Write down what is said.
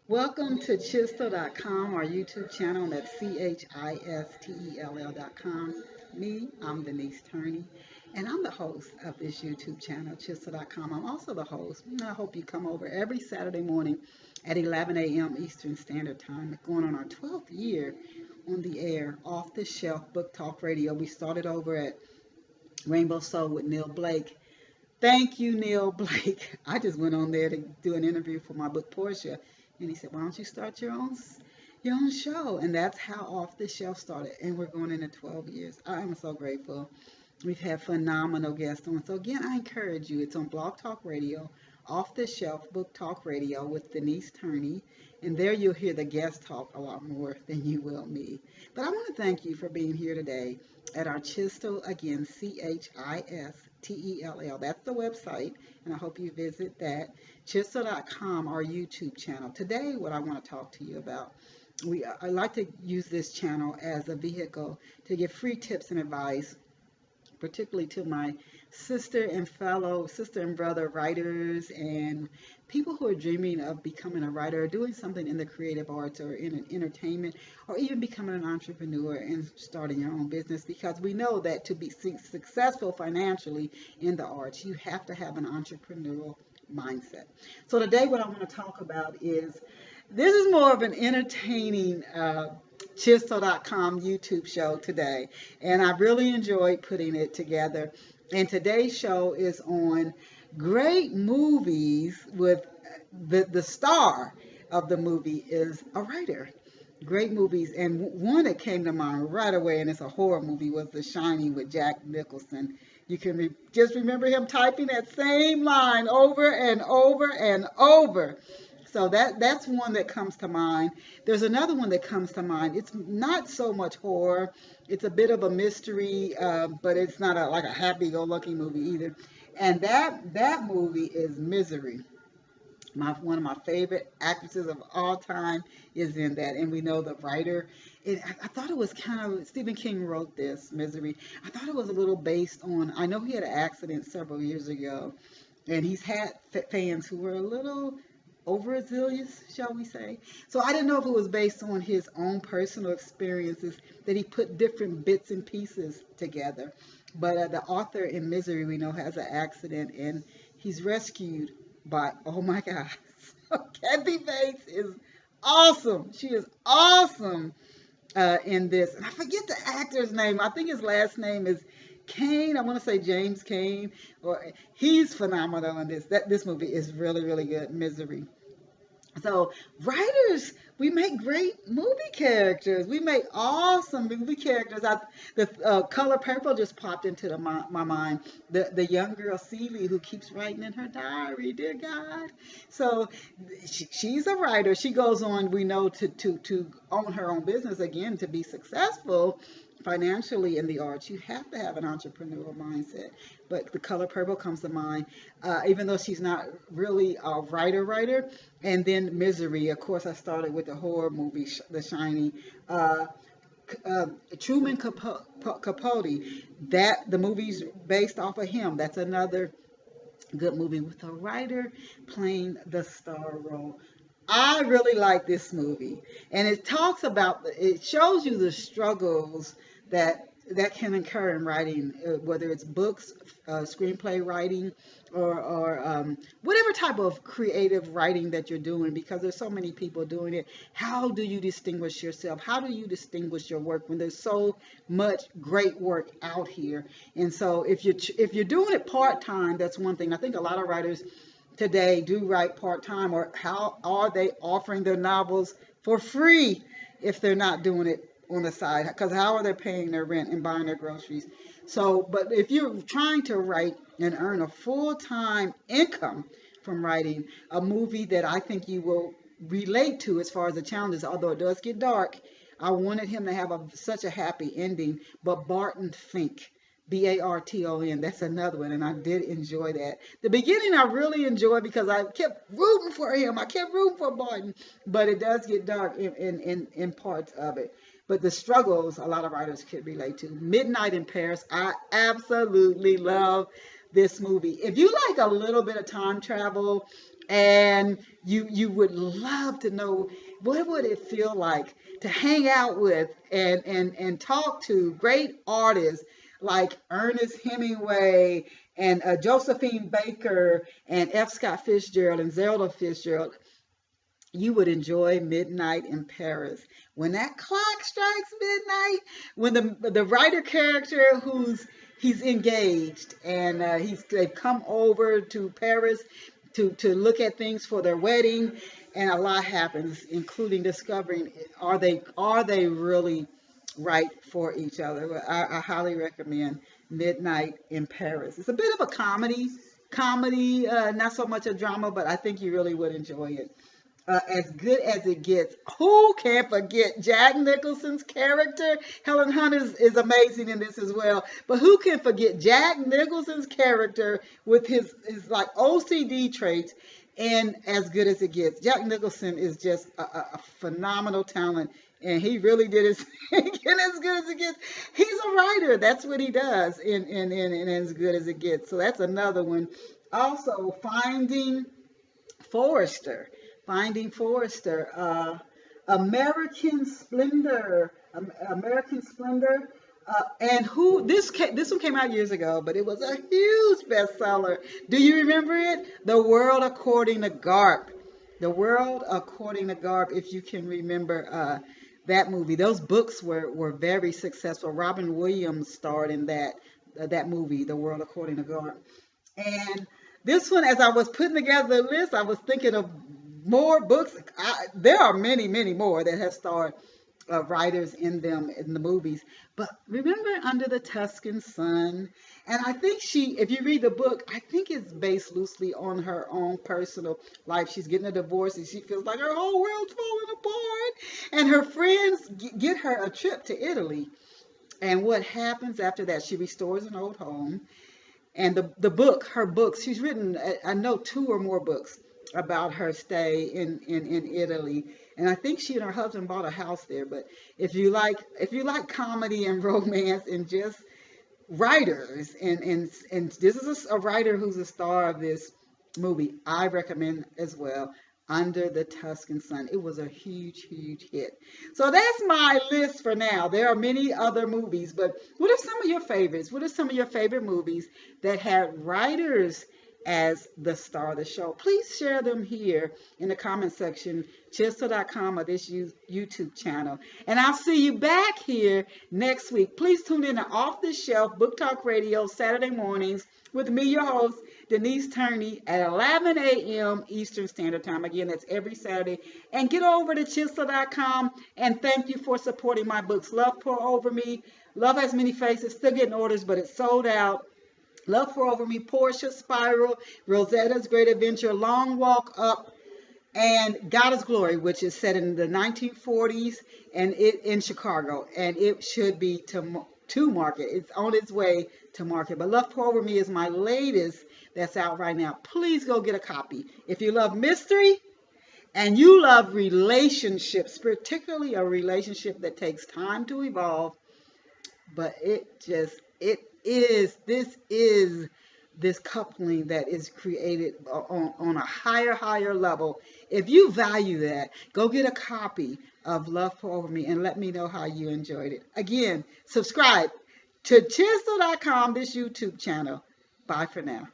Welcome to Chistel.com, our YouTube channel. That's Chistel.com. I'm Denise Turney, and I'm the host of this YouTube channel, Chistel.com. I'm also the host. I hope you come over every Saturday morning at 11 a.m. Eastern Standard Time. We're going on our 12th year on the air, off the shelf book talk radio. We started over at Rainbow Soul with Neil Blake. Thank you, Neil Blake. I just went on there to do an interview for my book Portia, and he said, "Why don't you start your own show?" And that's how Off the Shelf started. And we're going into 12 years. I am so grateful. We've had phenomenal guests on. So again, I encourage you. It's on Blog Talk Radio, Off the Shelf Book Talk Radio with Denise Turney. And there you'll hear the guests talk a lot more than you will me. But I want to thank you for being here today at our Chistel, again, Chistel. That's the website, and I hope you visit that. Chistel.com, our YouTube channel. Today, what I want to talk to you about, I like to use this channel as a vehicle to give free tips and advice, particularly to my sister and brother writers and people who are dreaming of becoming a writer or doing something in the creative arts or in entertainment or even becoming an entrepreneur and starting your own business, because we know that to be successful financially in the arts, you have to have an entrepreneurial mindset. So today what I want to talk about is, this is more of an entertaining Chisel.com YouTube show today, and I really enjoyed putting it together. And today's show is on great movies with the star of the movie is a writer. Great movies, and one that came to mind right away, and it's a horror movie, was The Shining with Jack Nicholson. You can just remember him typing that same line over and over and over. So that's one that comes to mind. There's another one that comes to mind. It's not so much horror. It's a bit of a mystery, but it's not like a happy-go-lucky movie either. And that movie is Misery. One of my favorite actresses of all time is in that, and we know the writer. I thought it was kind of, Stephen King wrote this, Misery. I thought it was a little based on, I know he had an accident several years ago, and he's had fans who were a little overzealous, shall we say. So I didn't know if it was based on his own personal experiences that he put different bits and pieces together. But the author in Misery, we know, has an accident, and he's rescued by, oh my gosh, Kathy Bates is awesome. She is awesome in this. And I forget the actor's name. I think his last name is Kane. I want to say James Kane. Or he's phenomenal in this. This movie is really, really good. Misery. So writers, we make great movie characters. We make awesome movie characters. The Color Purple just popped into my mind. The young girl Celie who keeps writing in her diary, dear God. So she's a writer. She goes on, we know, to own her own business again, to be successful financially in the arts. You have to have an entrepreneurial mindset. But The Color Purple comes to mind, even though she's not really a writer. And then Misery. Of course, I started with the horror movie, The Shining. Truman Capote. The movie's based off of him. That's another good movie with a writer playing the star role. I really like this movie, and it shows you the struggles that can occur in writing, whether it's books, screenplay writing, or whatever type of creative writing that you're doing, because there's so many people doing it. How do you distinguish yourself? How do you distinguish your work when there's so much great work out here? And so if you're doing it part-time, that's one thing. I think a lot of writers today do write part-time, or how are they offering their novels for free if they're not doing it on the side? Because how are they paying their rent and buying their groceries? So, but if you're trying to write and earn a full-time income from writing, a movie that I think you will relate to as far as the challenges, although it does get dark, I wanted him to have such a happy ending, but Barton Fink, Barton, that's another one, and I did enjoy that. The beginning I really enjoyed because I kept rooting for him. I kept rooting for Barton, but it does get dark in parts of it. But the struggles a lot of writers could relate to. Midnight in Paris, I absolutely love this movie. If you like a little bit of time travel, And you would love to know what would it feel like to hang out with and talk to great artists like Ernest Hemingway and Josephine Baker and F. Scott Fitzgerald and Zelda Fitzgerald. You would enjoy Midnight in Paris. When that clock strikes midnight, when the writer character who's he's engaged and they've come over to Paris to look at things for their wedding, and a lot happens, including discovering are they really right for each other. Well, I highly recommend Midnight in Paris. It's a bit of a comedy, not so much a drama, but I think you really would enjoy it. As good as it gets. Who can forget Jack Nicholson's character? Helen Hunt is amazing in this as well. But who can forget Jack Nicholson's character with his like OCD traits and as good as it gets? Jack Nicholson is just a phenomenal talent. And he really did his thing, and as good as it gets. He's a writer. That's what he does, in as good as it gets. So that's another one. Also, Forrester. Finding Forrester, American Splendor, American Splendor, and who this one came out years ago, but it was a huge bestseller. Do you remember it? The World According to Garp. The World According to Garp. If you can remember that movie, those books were very successful. Robin Williams starred in that movie, The World According to Garp. And this one, as I was putting together the list, I was thinking of more books. There are many, many more that have starred writers in them in the movies. But remember Under the Tuscan Sun? And I think if you read the book, I think it's based loosely on her own personal life. She's getting a divorce and she feels like her whole world's falling apart. And her friends get her a trip to Italy. And what happens after that? She restores an old home. And her books, she's written, I know, 2 or more books about her stay in Italy. And I think she and her husband bought a house there. But if you like comedy and romance and just writers, and this is a writer who's a star of this movie, I recommend as well. Under the Tuscan Sun. It was a huge, huge hit. So that's my list for now. There are many other movies, but what are some of your favorites? What are some of your favorite movies that had writers as the star of the show? Please share them here in the comment section, chisel.com or this YouTube channel. And I'll see you back here next week. Please tune in to Off the Shelf Book Talk Radio Saturday mornings with me, your host, Denise Turney, at 11 a.m. Eastern Standard Time. Again, that's every Saturday. And get over to chisel.com, and thank you for supporting my books. Love Pour Over Me. Love Has Many Faces. Still getting orders, but it's sold out. Love Pour Over Me, Portia, Spiral, Rosetta's Great Adventure, Long Walk Up, and God is Glory, which is set in the 1940s and it in Chicago, and it should be to market. It's on its way to market. But Love Pour Over Me is my latest that's out right now. Please go get a copy. If you love mystery and you love relationships, particularly a relationship that takes time to evolve, but this is this coupling that is created on a higher level. If you value that, go get a copy of Love Pour Over Me and let me know how you enjoyed it. Again, subscribe to chisel.com, this YouTube channel. Bye for now.